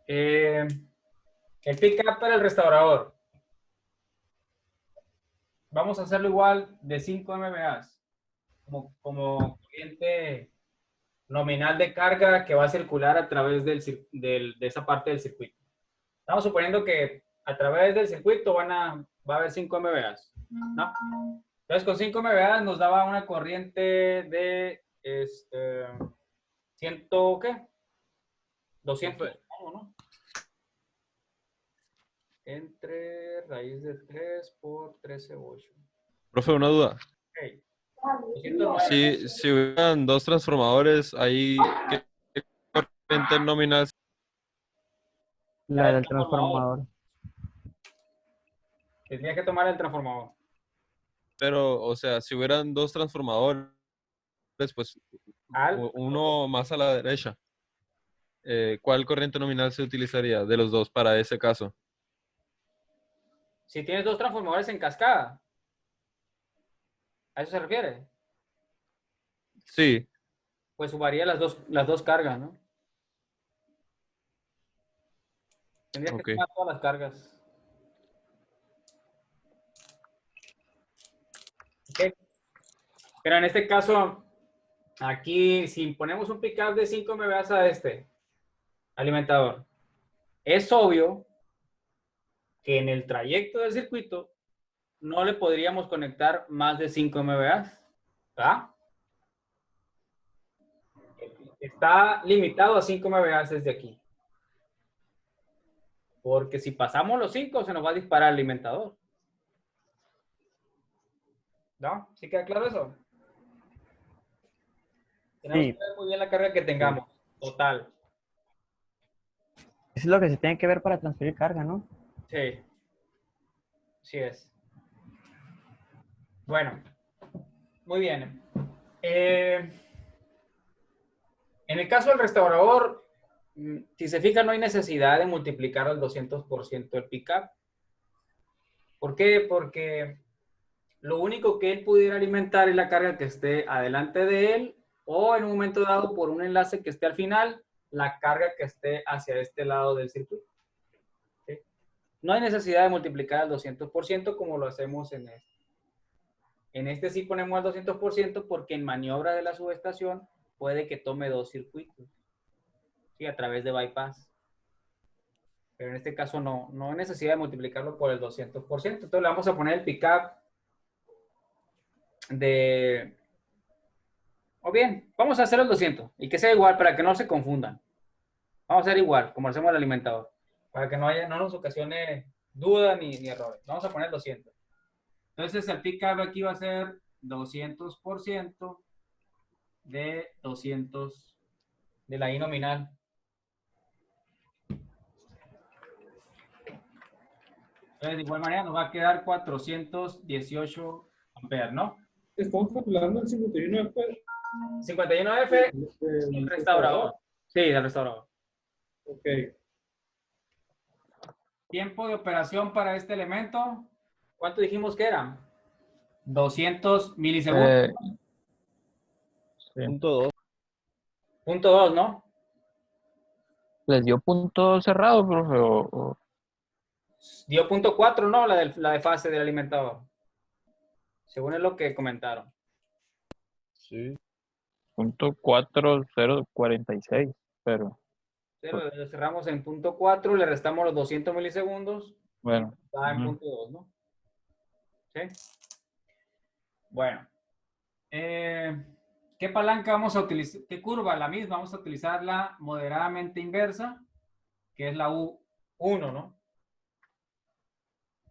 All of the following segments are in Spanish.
El pickup para el restaurador. Vamos a hacerlo igual de 5 MVA. Como corriente nominal de carga que va a circular a través de esa parte del circuito. Estamos suponiendo que a través del circuito va a haber 5 MVA, ¿no? Entonces, con 5 MVA nos daba una corriente de 100, ¿qué? 200, ¿no? Entre raíz de 3 por 13/8. Profe, una duda. Okay. 209. Si hubieran dos transformadores, ahí, ¿qué corriente nominal? La del transformador. Tenía que tomar el transformador. Pero, o sea, si hubieran dos transformadores, pues uno más a la derecha, ¿cuál corriente nominal se utilizaría de los dos para ese caso? Si tienes dos transformadores en cascada, ¿a eso se refiere? Sí. Pues sumaría las dos cargas, ¿no? Tendría que tomar todas las cargas. Okay. Pero en este caso, aquí, si ponemos un pickup de 5 MVA a este alimentador, es obvio que en el trayecto del circuito no le podríamos conectar más de 5 MVA. ¿Verdad? Está limitado a 5 MVA desde aquí. Porque si pasamos los 5, se nos va a disparar el alimentador. ¿No? ¿Sí queda claro eso? Tenemos que ver muy bien la carga que tengamos. Total. Eso es lo que se tiene que ver para transferir carga, ¿no? Sí. Sí es. Bueno. Muy bien. En el caso del restaurador, si se fija, no hay necesidad de multiplicar al 200% el pickup. ¿Por qué? Porque lo único que él pudiera alimentar es la carga que esté adelante de él o en un momento dado por un enlace que esté al final, la carga que esté hacia este lado del circuito. ¿Sí? No hay necesidad de multiplicar al 200% como lo hacemos en este. En este sí ponemos al 200% porque en maniobra de la subestación puede que tome dos circuitos, ¿sí? A través de bypass. Pero en este caso no hay necesidad de multiplicarlo por el 200%. Entonces le vamos a poner el pickup o bien, vamos a hacer el 200 y que sea igual para que no se confundan. Vamos a hacer igual, como hacemos el alimentador, para que no nos ocasione duda ni errores. Vamos a poner 200. Entonces el pickup aquí va a ser 200% de 200 de la I nominal. Entonces, de igual manera nos va a quedar 418 amperes, ¿no? Estamos calculando el 51F. 51F del restaurador. Sí, del restaurador. Ok. Tiempo de operación para este elemento. ¿Cuánto dijimos que era? 200 milisegundos. Sí. Punto 2, ¿no? ¿Les dio punto cerrado, profe? Dio punto 4, ¿no? La de fase del alimentador. Según es lo que comentaron. Sí. Punto 4046, pero... Pero lo cerramos en punto 4, le restamos los 200 milisegundos. Bueno. Está en punto 2, ¿no? ¿Sí? Bueno. ¿Qué palanca vamos a utilizar? ¿Qué curva? La misma. Vamos a utilizar la moderadamente inversa, que es la U1, ¿no?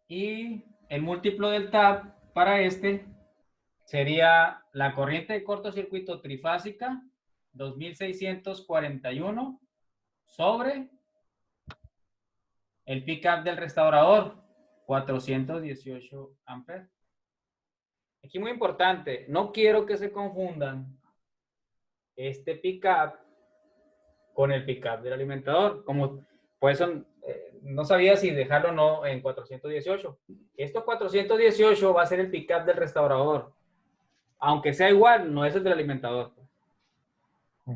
Y el múltiplo del tab para este sería la corriente de cortocircuito trifásica, 2641, sobre el pickup del restaurador, 418 amperes. Aquí muy importante, no quiero que se confundan este pickup con el pickup del alimentador. Como por eso no sabía si dejarlo o no en 418. Esto 418 va a ser el pickup del restaurador. Aunque sea igual, no es el del alimentador.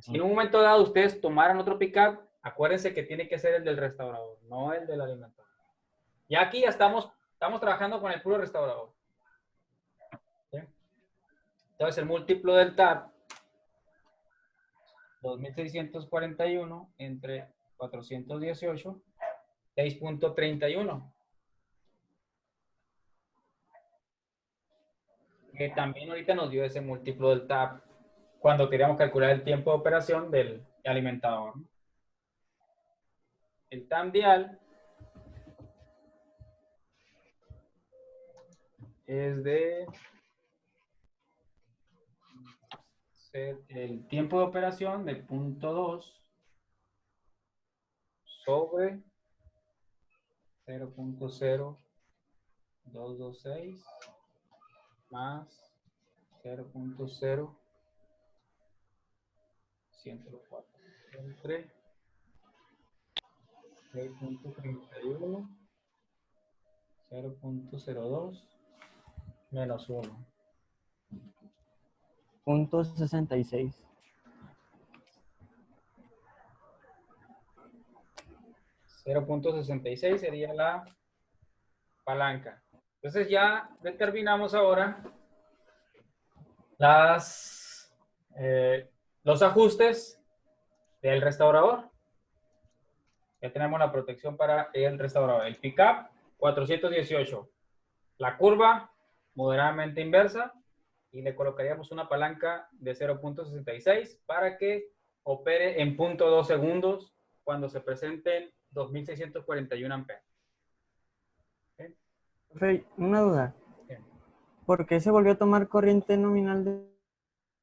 Si en un momento dado ustedes tomaran otro pickup, Acuérdense que tiene que ser el del restaurador, no el del alimentador. Y aquí ya estamos trabajando con el puro restaurador. ¿Sí? Entonces, el múltiplo del TAP, 2.641 entre 418, 6.31. Que también ahorita nos dio ese múltiplo del TAP cuando queríamos calcular el tiempo de operación del alimentador. El TAM dial es de el tiempo de operación del punto 2 sobre 0.0226 más 0.0104 entre 6.31, 0.02 menos 1. Punto 66. 0.66 sería la palanca. Entonces ya determinamos ahora los ajustes del restaurador. Ya tenemos la protección para el restaurador. El pickup 418. La curva moderadamente inversa y le colocaríamos una palanca de 0.66 para que opere en 0.2 segundos cuando se presenten 2.641 amperes. ¿Okay? Profe, una duda. Bien. ¿Por qué se volvió a tomar corriente nominal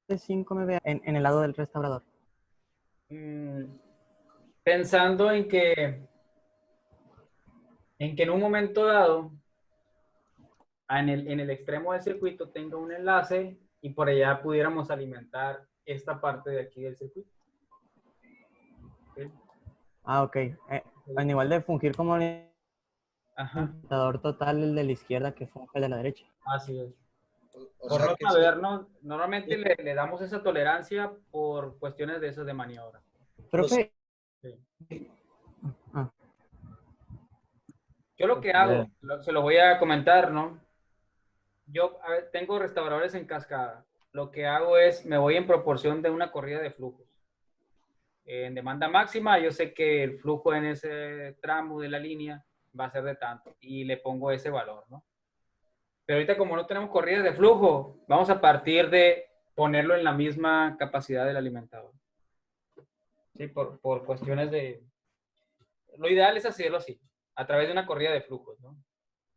de 5 MVA en el lado del restaurador? Pensando en que en un momento dado en el extremo del circuito tenga un enlace y por allá pudiéramos alimentar esta parte de aquí del circuito. ¿Okay? Ah, ok. En igual de fungir como Ajá, alimentador total el de la izquierda que funge el de la derecha. así es. O Por sea no que sí. sabernos, normalmente le damos esa tolerancia por cuestiones de esas de maniobra. Profe, Sí. ah, Yo lo que hago, se lo voy a comentar, ¿no? Yo tengo restauradores en cascada. Lo que hago es, me voy en proporción de una corrida de flujos. En demanda máxima, yo sé que el flujo en ese tramo de la línea va a ser de tanto y le pongo ese valor, ¿no? Pero ahorita como no tenemos corridas de flujo, vamos a partir de ponerlo en la misma capacidad del alimentador. Sí, por cuestiones de... Lo ideal es hacerlo así, a través de una corrida de flujos, ¿no?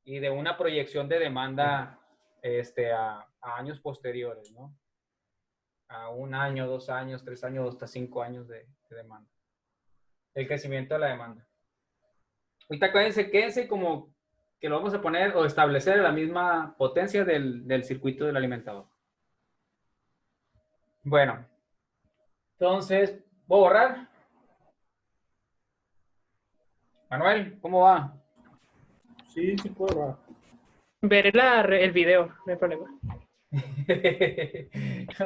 Y de una proyección de demanda a años posteriores, ¿no? A 1 año, 2 años, 3 años, hasta 5 años de demanda. El crecimiento de la demanda. Ahorita quédense como que lo vamos a poner o establecer la misma potencia del circuito del alimentador. Bueno, entonces, ¿voy a borrar? Manuel, ¿cómo va? Sí, sí puedo. Ver el video, no hay problema.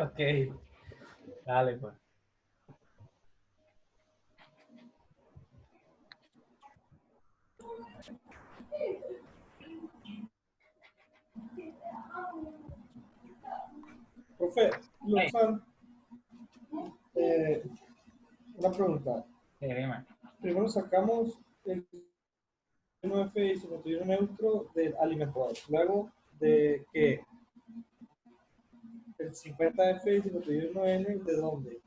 Ok, dale pues. Profe, Luzán, una pregunta. Sí, dime. Primero sacamos el 51F y 51 neutro del alimentador. Luego de que el 50F y 51N, ¿de dónde?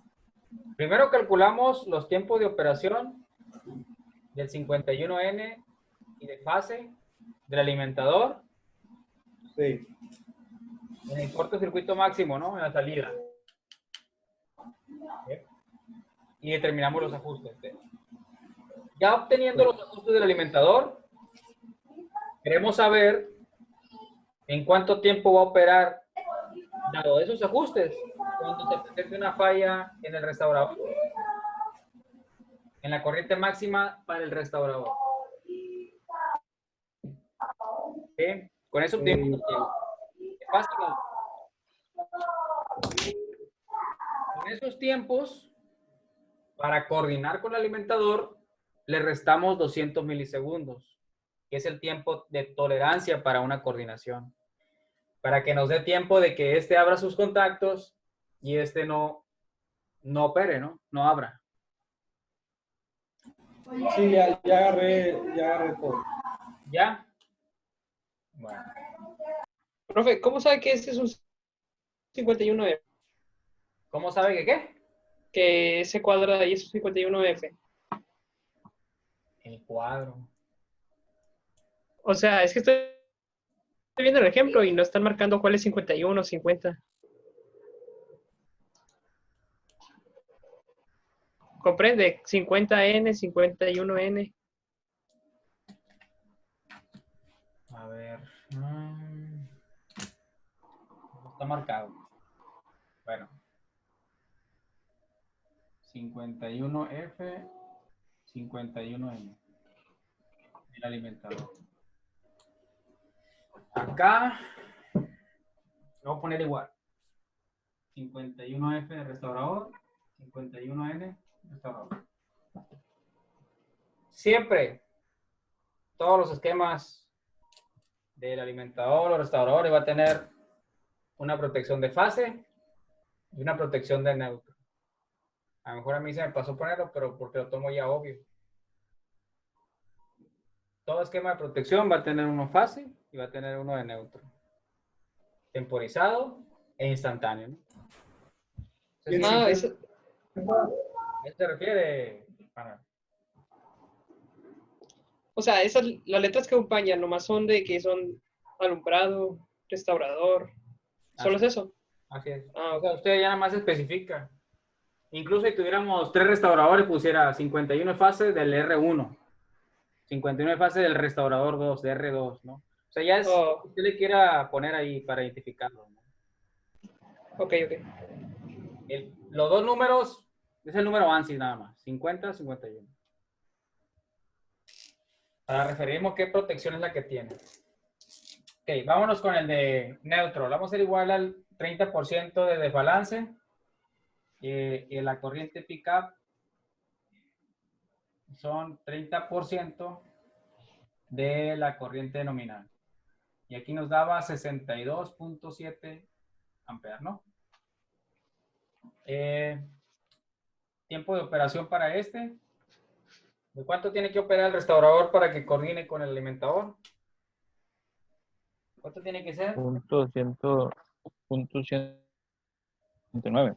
Primero calculamos los tiempos de operación del 51N y de fase del alimentador Sí. en el cortocircuito máximo, ¿no? En la salida. ¿Okay? Y determinamos los ajustes. Ya obteniendo los ajustes del alimentador, queremos saber en cuánto tiempo va a operar, dado esos ajustes, cuando se presente una falla en el restaurador, en la corriente máxima para el restaurador. ¿Okay? Con eso obtenemos los tiempos. Es fácil. Con esos tiempos Para coordinar con el alimentador, le restamos 200 milisegundos, que es el tiempo de tolerancia para una coordinación. Para que nos dé tiempo de que este abra sus contactos y este no opere, ¿no? No abra. Sí, ya agarré todo. ¿Ya? Bueno. Profe, ¿cómo sabe que este es un 51F? ¿Cómo sabe que qué? Que ese cuadro de ahí es un 51F. El cuadro. O sea, es que estoy viendo el ejemplo y no están marcando cuál es 51 o 50. ¿Comprende? 50N, 51N. A ver. Está marcado. Bueno. 51F, 51N. El alimentador. Acá lo voy a poner igual. 51F de restaurador, 51N restaurador. Siempre, todos los esquemas del alimentador o restaurador va a tener una protección de fase y una protección de neutro. A lo mejor a mí se me pasó ponerlo, pero porque lo tomo ya obvio. Todo esquema de protección va a tener uno fase y va a tener uno de neutro. Temporizado e instantáneo, ¿no? Ah, eso, ¿A qué se refiere? o sea, esas, las letras que acompañan nomás son de que son alumbrado, restaurador. ¿Solo es eso? Así es. Ah, O sea, usted ya nada más especifica. Incluso si tuviéramos 3 restauradores, pusiera 51 fases del R1, 51 fases del restaurador 2, de R2, ¿no? O sea, ya es lo que usted le quiera poner ahí para identificarlo, ¿no? ok. Los dos números es el número ANSI nada más, 50, 51. Para referirnos qué protección es la que tiene. Ok, vámonos con el de neutro. Le vamos a hacer igual al 30% de desbalance. Y la corriente pick-up son 30% de la corriente nominal. Y aquí nos daba 62.7 amperes, ¿no? Tiempo de operación para este. ¿De cuánto tiene que operar el restaurador para que coordine con el alimentador? ¿Cuánto tiene que ser? Punto 109.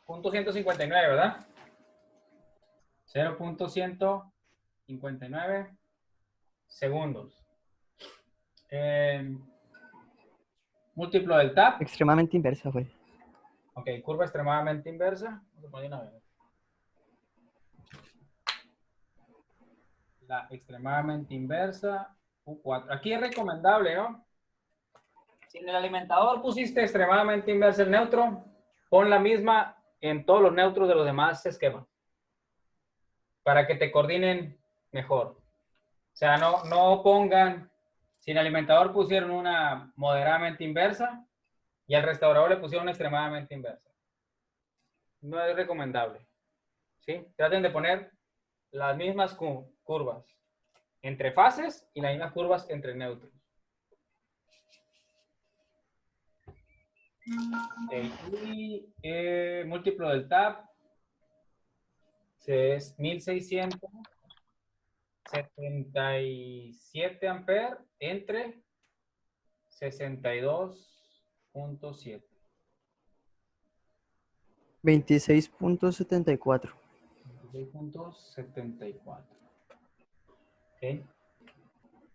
Punto 159, ¿verdad? 0.159 segundos. Múltiplo del TAP. Extremadamente inversa, güey. Ok, curva extremadamente inversa. Vamos a poner una vez. La extremadamente inversa, U4. Aquí es recomendable, ¿no? Si en el alimentador pusiste extremadamente inversa el neutro, pon la misma en todos los neutros de los demás esquemas. Para que te coordinen mejor. O sea, no pongan, si en el alimentador pusieron una moderadamente inversa y al restaurador le pusieron una extremadamente inversa. No es recomendable. ¿Sí? Traten de poner las mismas curvas entre fases y las mismas curvas entre neutros. Okay. Y múltiplo del TAP es 1677 amperes entre 62.7. 26.74. 26.74. ¿Okay?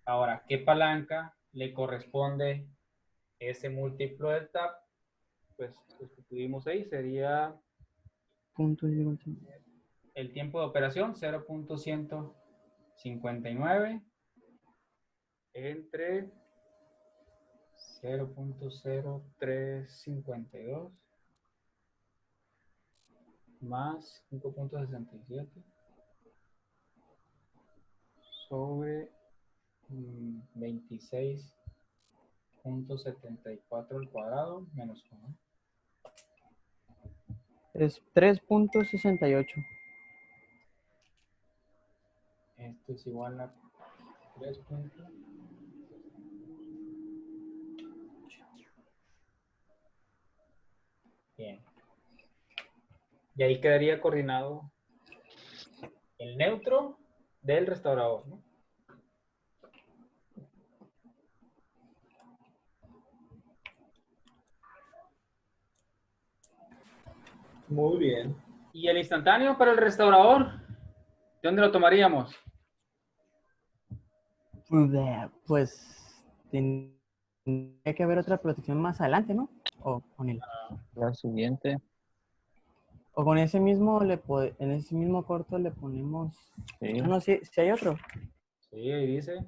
Ahora, ¿qué palanca le corresponde ese múltiplo del TAP? Pues sustituimos ahí, sería el tiempo de operación 0.159 entre 0.0352 más 5.67 sobre 26.74 al cuadrado menos 1. Es 3.68. Esto es igual a 3 puntos. Bien. Y ahí quedaría coordinado el neutro del restaurador, ¿no? Muy bien. ¿Y el instantáneo para el restaurador? ¿De dónde lo tomaríamos? Pues tendría que haber otra protección más adelante, ¿no? O con él. La siguiente. O con ese mismo, en ese mismo corto le ponemos... Sí. Ah, no, sí, sí hay otro. Sí, ahí dice.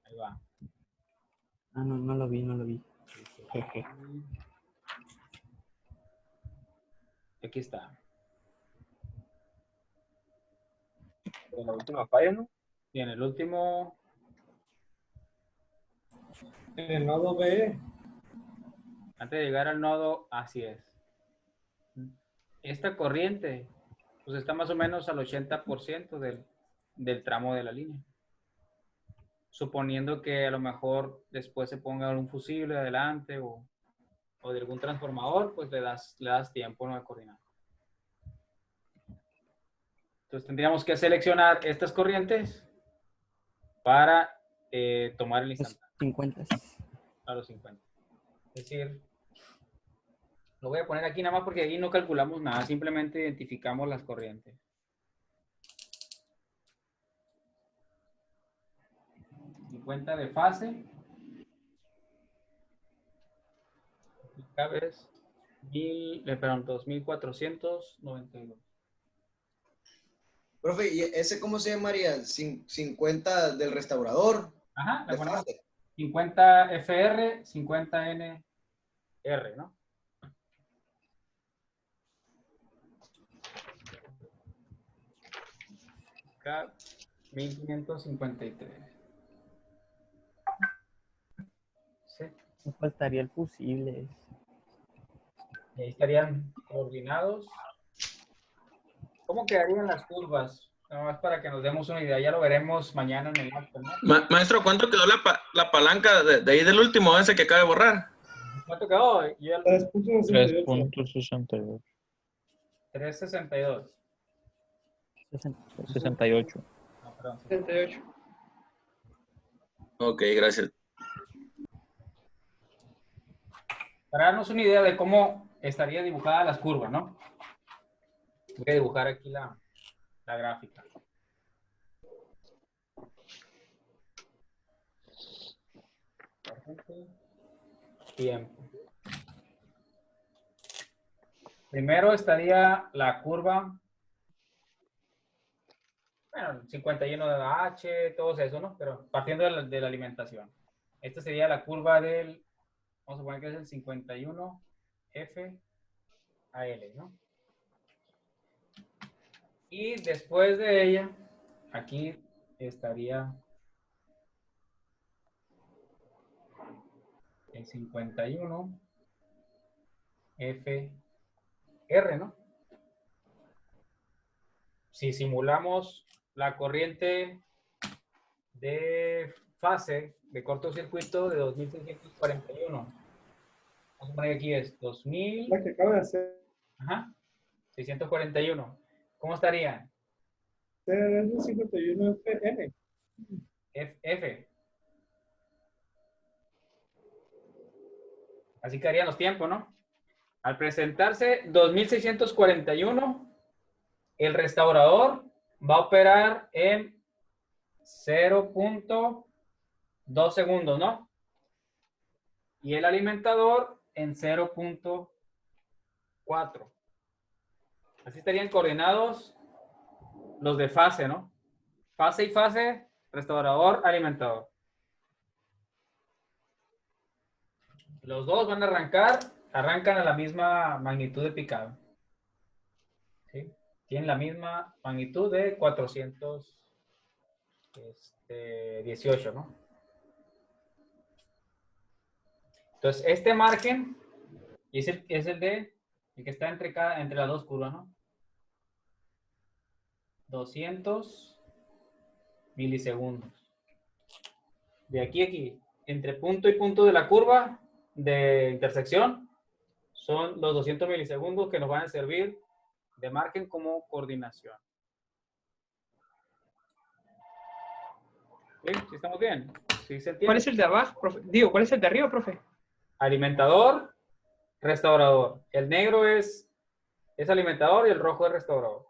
Ahí va. Ah, no, no lo vi, no lo vi. Jeje. Aquí está. En la última falla, ¿no? Y en el último, En el nodo B, antes de llegar al nodo, así es. Esta corriente, pues está más o menos al 80% del tramo de la línea. Suponiendo que a lo mejor después se ponga un fusible adelante o de algún transformador, pues le das tiempo, ¿no?, de coordinar. Entonces tendríamos que seleccionar estas corrientes para tomar el Los instantáneo 50. a los 50. Es decir, lo voy a poner aquí nada más porque ahí no calculamos nada, simplemente identificamos las corrientes. 50 de fase. Cada vez 2492. Profe, ¿y ese cómo se llamaría? 50 del restaurador. Ajá, De le ponemos fase. 50 FR, 50 NR, ¿no? Acá, 1553. Sí. Me faltaría el fusible. Y ahí estarían coordinados. ¿Cómo quedarían las curvas? Nada más para que nos demos una idea. Ya lo veremos mañana en el acto, ¿no? Maestro, ¿cuánto quedó la palanca de ahí del último, ese que acaba de borrar? ¿Cuánto quedó? 3.68. 3.68. 362. 68. No, perdón. 78. Ok, gracias. Para darnos una idea de cómo estaría dibujada las curvas, ¿no? Voy a dibujar aquí la gráfica. Tiempo. Primero estaría la curva, bueno, 51 de H, todo eso, ¿no? Pero partiendo de la alimentación. Esta sería la curva del, vamos a poner que es el 51 F a L, ¿no? Y después de ella, aquí estaría el 51 F R, ¿no? Si simulamos la corriente de fase de cortocircuito de 2641, vamos a poner aquí es 2000, La que acaba de hacer. ajá, 641. ¿Cómo estarían? Es el 51 FN. F. Así quedarían los tiempos, ¿no? Al presentarse 2641, el restaurador va a operar en 0.2 segundos, ¿no? Y el alimentador en 0.4. Así estarían coordinados los de fase, ¿no? Fase y fase, restaurador, alimentador. Los dos van a arrancan a la misma magnitud de picado. ¿Sí? Tienen la misma magnitud de 418, ¿no? Entonces, este margen es el de El que está entre las dos curvas, ¿no? 200 milisegundos. De aquí a aquí, entre punto y punto de la curva de intersección, son los 200 milisegundos que nos van a servir de margen como coordinación. ¿Sí? ¿Sí estamos bien? ¿Sí se entiende? ¿Cuál es el de abajo, profe? Digo, ¿cuál es el de arriba, profe? Alimentador, restaurador. El negro es alimentador y el rojo es restaurador.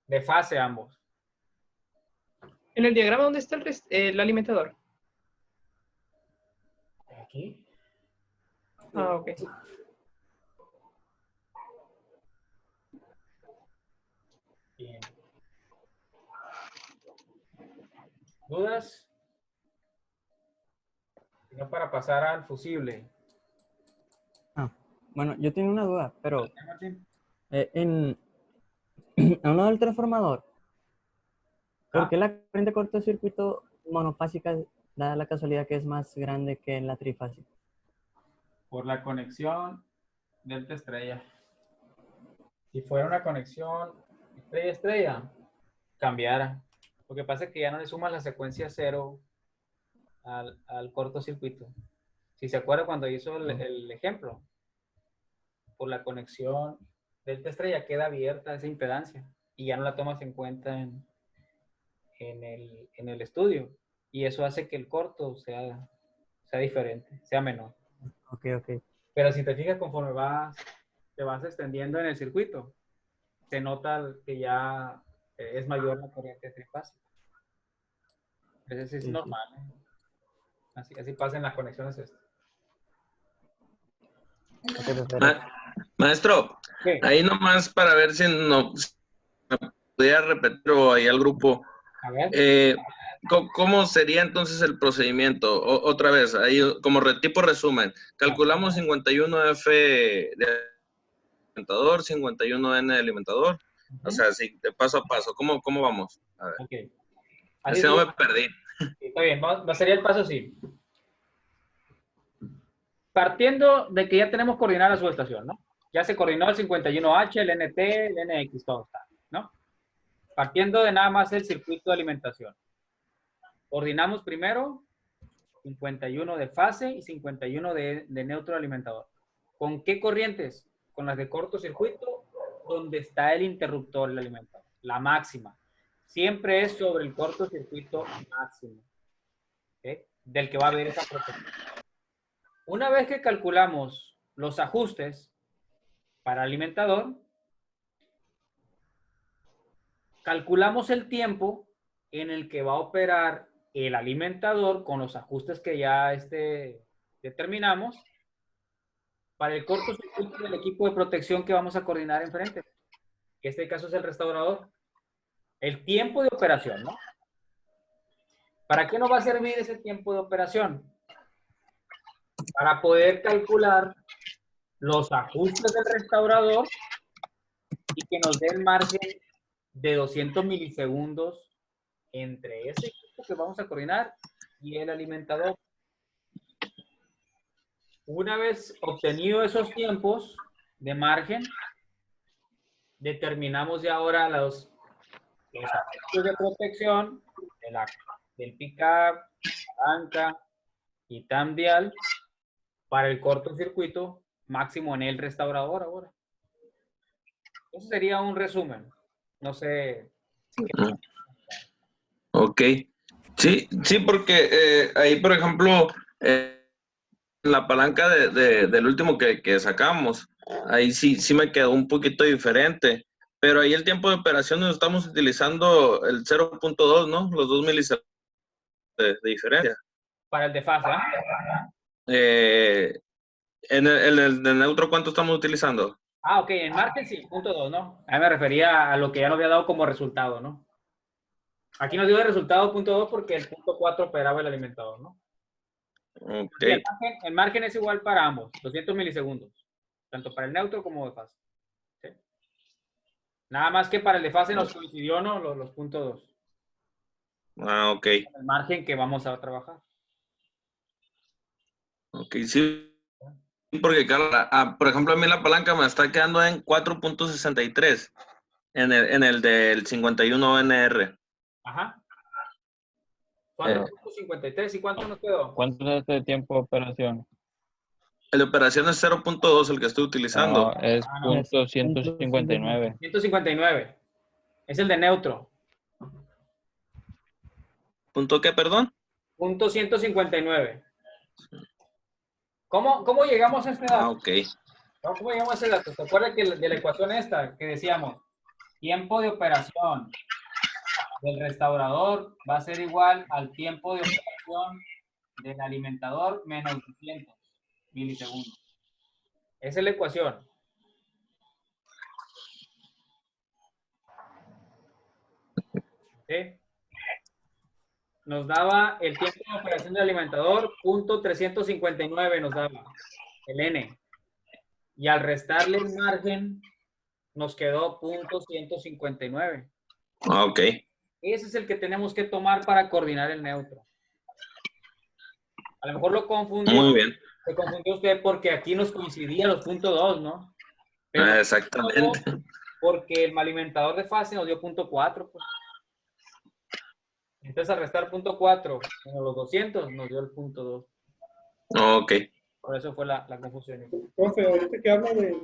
De fase ambos. En el diagrama, ¿dónde está el alimentador? Aquí. Ah, ok. Bien. ¿Dudas? Si no, para pasar al fusible. Bueno, yo tengo una duda, pero Martín. a uno del transformador, ¿por Ah. qué la corriente de cortocircuito monofásica da la casualidad que es más grande que en la trifásica? Por la conexión delta-estrella. Si fuera una conexión estrella-estrella, cambiara. Lo que pasa es que ya no le sumas la secuencia 0 al cortocircuito. Si se acuerda cuando hizo el ejemplo, por la conexión delta-estrella queda abierta esa impedancia y ya no la tomas en cuenta en el estudio. Y eso hace que el corto sea diferente, sea menor. Ok, ok. Pero si te fijas, conforme te vas extendiendo en el circuito, se nota que ya es mayor la corriente trifásica. Entonces es Sí, normal. Así pasa en las conexiones estas. Ok, perfecto. Maestro, ¿Qué? ahí nomás para ver si no si me pudiera repetir o ahí al grupo. A ver. ¿Cómo sería entonces el procedimiento? Otra vez, ahí como tipo resumen. Calculamos 51F de alimentador, 51N de alimentador. O sea, sí, de paso a paso. ¿Cómo vamos? A ver. Ok. Así no me perdí. Está bien, sería el paso así. Partiendo de que ya tenemos coordinada la subestación, ¿no? Ya se coordinó el 51H, el NT, el NX, todo está, ¿no? Partiendo de nada más el circuito de alimentación. Ordinamos primero 51 de fase y 51 de neutro alimentador. ¿Con qué corrientes? Con las de cortocircuito, donde está el interruptor del alimentador, la máxima. Siempre es sobre el cortocircuito máximo, ¿okay? Del que va a haber esa protección. Una vez que calculamos los ajustes para alimentador, calculamos el tiempo en el que va a operar el alimentador con los ajustes que ya determinamos para el cortocircuito del equipo de protección que vamos a coordinar enfrente. En este caso es el restaurador. El tiempo de operación, ¿no? ¿Para qué nos va a servir ese tiempo de operación? Para poder calcular los ajustes del restaurador y que nos dé el margen de 200 milisegundos entre ese equipo que vamos a coordinar y el alimentador. Una vez obtenido esos tiempos de margen, determinamos ya ahora los ajustes de protección del pick-up, palanca y tambial para el cortocircuito máximo en el restaurador ahora. Eso sería un resumen. No sé. Ok. Sí, porque ahí, por ejemplo, la palanca del último que sacamos, ahí sí me quedó un poquito diferente, pero ahí el tiempo de operación nos estamos utilizando el 0.2, ¿no? Los 2 milisegundos de diferencia. Para el de fase, En el de neutro, ¿cuánto estamos utilizando? Ah, ok, en margen sí, punto 2, ¿no? A mí me refería a lo que ya nos había dado como resultado, ¿no? Aquí nos dio el resultado punto 2 porque el punto 4 operaba el alimentador, ¿no? Ok. Sí, el margen es igual para ambos, 200 milisegundos, tanto para el neutro como de fase. ¿Sí? Nada más que para el de fase nos coincidió, ¿no? Los puntos 2. Ah, ok. El margen que vamos a trabajar. Ok, sí. porque, por ejemplo, a mí la palanca me está quedando en 4.63 en el del 51NR. Ajá. 4.53. ¿Y cuánto nos quedó? ¿Cuánto es este tiempo de operación? El de operación es 0.2, el que estoy utilizando. No, es Ah, no. punto 159. 159. Es el de neutro. ¿Punto qué, perdón? Punto 159. ¿Cómo llegamos a este dato? Ah, ok. ¿Cómo llegamos a ese dato? ¿Te acuerdas que de la ecuación esta que decíamos? Tiempo de operación del restaurador va a ser igual al tiempo de operación del alimentador menos 200 milisegundos. Esa es la ecuación. ¿Sí? Nos daba el tiempo de operación del alimentador, punto 359 nos daba el N. Y al restarle el margen, nos quedó punto 159. Ah, ok. Ese es el que tenemos que tomar para coordinar el neutro. A lo mejor lo confundió. Muy bien. Se confundió usted porque aquí nos coincidía los puntos 2, ¿no? Pero Exactamente. porque el alimentador de fase nos dio punto 4. Pues. Entonces, al restar punto 4 menos los 200, nos dio el punto 2. Ok. Por eso fue la confusión. Profe, ahorita que habla de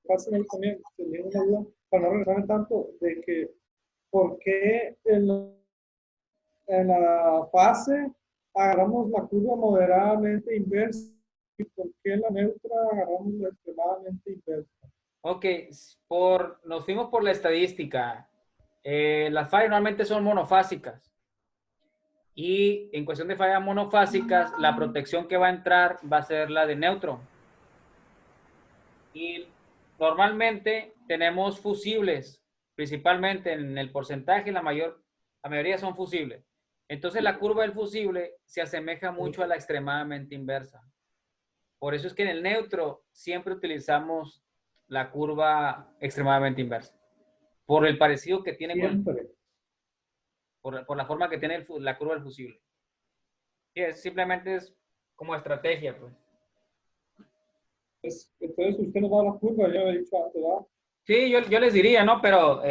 fase también, tenía una duda, para no regresarme tanto, de que ¿por qué en la fase agarramos la curva moderadamente inversa y por qué en la neutra agarramos la extremadamente inversa? Ok, nos fuimos por la estadística. Las fallas normalmente son monofásicas. Y en cuestión de fallas monofásicas, la protección que va a entrar va a ser la de neutro. Y normalmente tenemos fusibles, principalmente en el porcentaje, la mayoría son fusibles. Entonces la curva del fusible se asemeja mucho a la extremadamente inversa. Por eso es que en el neutro siempre utilizamos la curva extremadamente inversa. Por el parecido que tiene por la forma que tiene la curva del fusible. Y simplemente es como estrategia, pues. Entonces usted nos da la curva, ya había dicho antes, ¿verdad? Sí, yo les diría, ¿no? Pero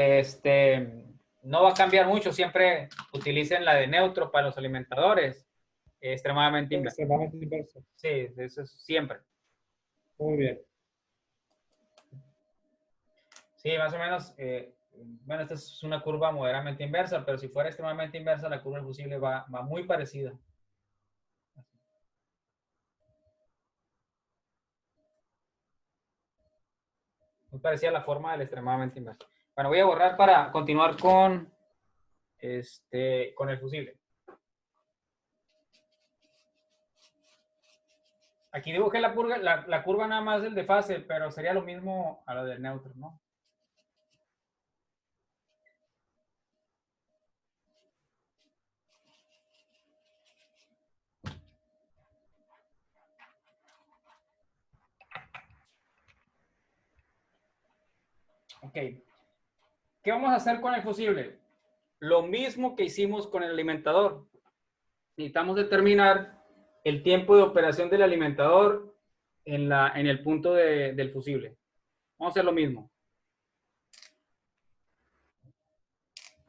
no va a cambiar mucho. Siempre utilicen la de neutro para los alimentadores. Extremadamente inversa. Extremadamente inversa. Sí, eso es siempre. Muy bien. Sí, más o menos. Bueno, esta es una curva moderadamente inversa, pero si fuera extremadamente inversa, la curva del fusible va muy parecida. Muy parecida a la forma del extremadamente inverso. Bueno, voy a borrar para continuar con el fusible. Aquí dibujé la curva nada más del de fase, pero sería lo mismo a la del neutro, ¿no? Ok. ¿Qué vamos a hacer con el fusible? Lo mismo que hicimos con el alimentador. Necesitamos determinar el tiempo de operación del alimentador en el punto del fusible. Vamos a hacer lo mismo.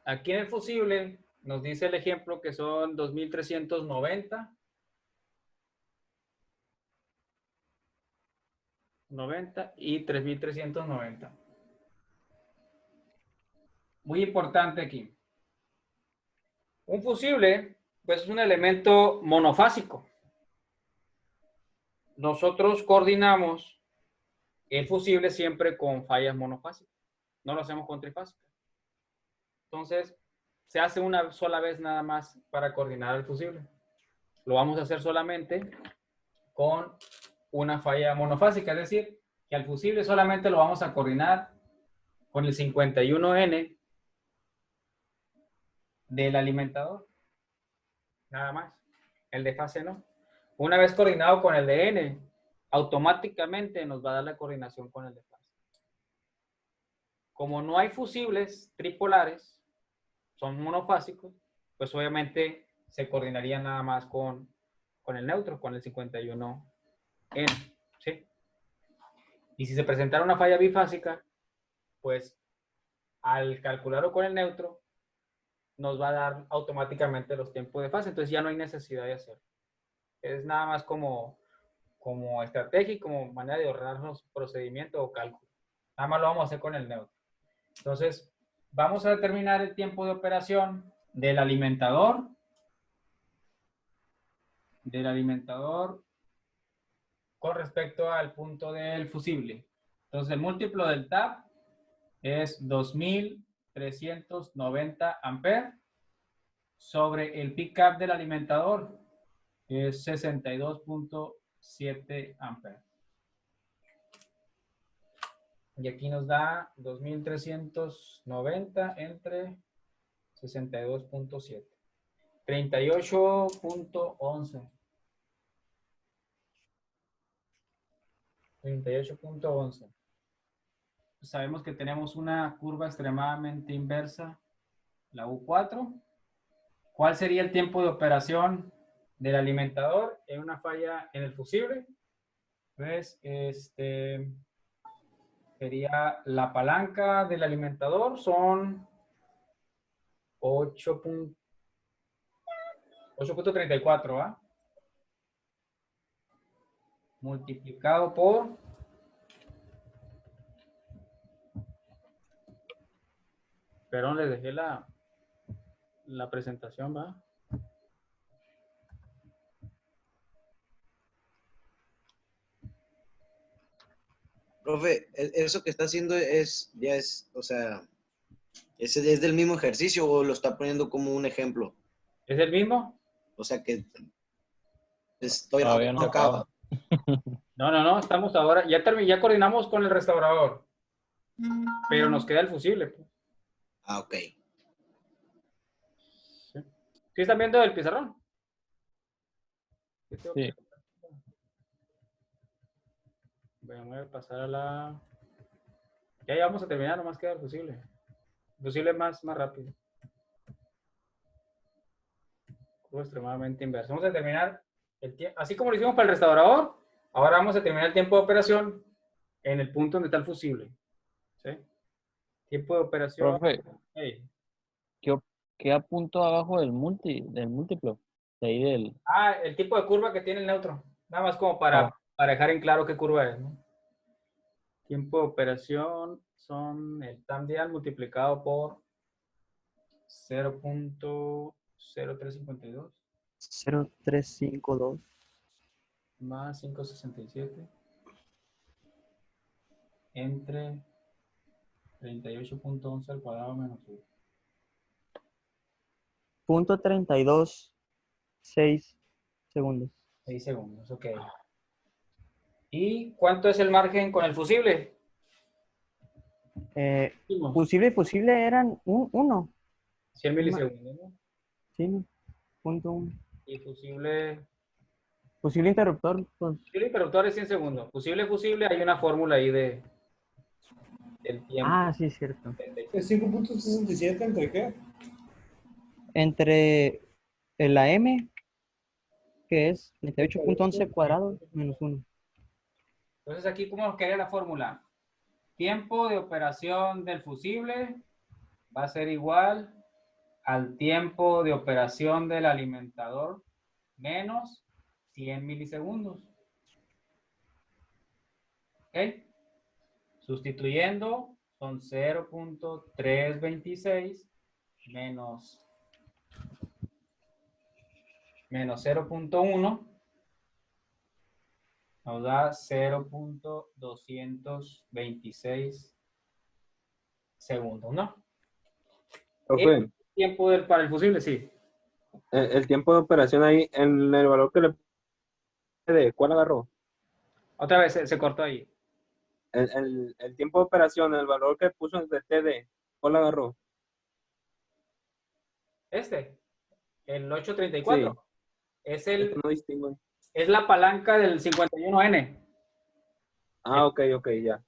Aquí en el fusible nos dice el ejemplo que son 2390. 90 y 3390. Muy importante aquí. Un fusible, pues es un elemento monofásico. Nosotros coordinamos el fusible siempre con fallas monofásicas. No lo hacemos con trifásicas. Entonces, se hace una sola vez nada más para coordinar el fusible. Lo vamos a hacer solamente con una falla monofásica, es decir, que al fusible solamente lo vamos a coordinar con el 51N del alimentador. Nada más. El de fase no. Una vez coordinado con el de N, automáticamente nos va a dar la coordinación con el de fase. Como no hay fusibles tripolares, son monofásicos, pues obviamente se coordinaría nada más con el neutro, con el 51N. Y si se presentara una falla bifásica, pues al calcularlo con el neutro, nos va a dar automáticamente los tiempos de fase. Entonces ya no hay necesidad de hacerlo. Es nada más como estrategia y como manera de ahorrarnos procedimiento o cálculo. Nada más lo vamos a hacer con el neutro. Entonces, vamos a determinar el tiempo de operación del alimentador con respecto al punto del fusible. Entonces, el múltiplo del TAP es 2390 amperes sobre el pick-up del alimentador, que es 62.7 amperes. Y aquí nos da 2390 entre 62.7. 38.11. 38.11. Sabemos que tenemos una curva extremadamente inversa, la U4. ¿Cuál sería el tiempo de operación del alimentador en una falla en el fusible? Pues sería la palanca del alimentador, son 8.34, ¿ah? Multiplicado por perdón, les dejé la presentación, ¿va? Profe, eso que está haciendo o sea, ¿es del mismo ejercicio o lo está poniendo como un ejemplo? ¿Es el mismo? O sea que Todavía no acaba. No, estamos ahora, ya coordinamos con el restaurador, pero nos queda el fusible, pues. Ah, ok. ¿Sí están viendo el pizarrón? Sí. Voy a pasar a la... Ya vamos a terminar, nomás queda el fusible. El fusible más rápido. Curva extremadamente inversa. Vamos a terminar el tiempo, así como lo hicimos para el restaurador, ahora vamos a terminar el tiempo de operación en el punto donde está el fusible. ¿Sí? Tiempo de operación. Profe, Hey. ¿qué apunto abajo del múltiplo? De ahí del... El tipo de curva que tiene el neutro. Nada más como para dejar en claro qué curva es, ¿no? Tiempo de operación son el TAMDIAL multiplicado por 0.0352 0352 más 567 entre 38.11 al cuadrado menos 1. punto 32 6 segundos. 6 segundos, ok. ¿Y cuánto es el margen con el fusible? Fusible eran 1. 100 milisegundos, ¿no? Sí, punto 1. Y fusible Interruptor, pues. Fusible interruptor es 100 segundos. Fusible, hay una fórmula ahí del tiempo. Sí, es cierto. ¿Es 5.67 entre qué? Entre la M, que es 38.11 cuadrado menos 1. Entonces aquí, ¿cómo quedaría la fórmula? Tiempo de operación del fusible va a ser igual al tiempo de operación del alimentador menos 100 milisegundos. ¿Ok? Sustituyendo, son 0.326 menos 0.1 nos da 0.226 segundos, ¿no? Profe, ¿El tiempo para el fusible? Sí. el tiempo de operación ahí, en el valor que le pide, ¿cuál agarró? Otra vez se cortó ahí. El tiempo de operación, el valor que puso en TD, ¿cuál agarró? El 834. Sí. Es No distingo. Es la palanca del 51N. Ok, ya.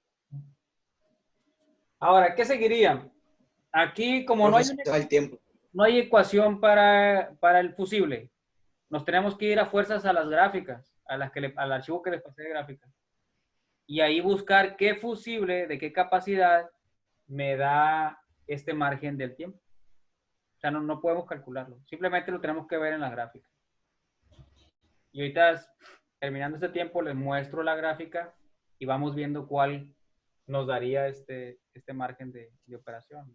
Ahora, ¿qué seguiría? Aquí, como no hay ecuación para el fusible, nos tenemos que ir a fuerzas a las gráficas, al archivo que les pasé de gráficas. y ahí buscar qué fusible, de qué capacidad me da este margen del tiempo. O sea, no podemos calcularlo. Simplemente lo tenemos que ver en la gráfica. Y ahorita, terminando este tiempo, les muestro la gráfica y vamos viendo cuál nos daría este margen de operación.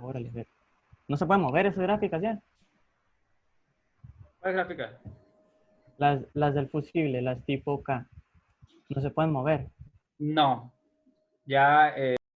Órale, ver. No se pueden mover esas gráficas ya. ¿Cuál gráfica? Las del fusible, las tipo K. No se pueden mover. No. Ya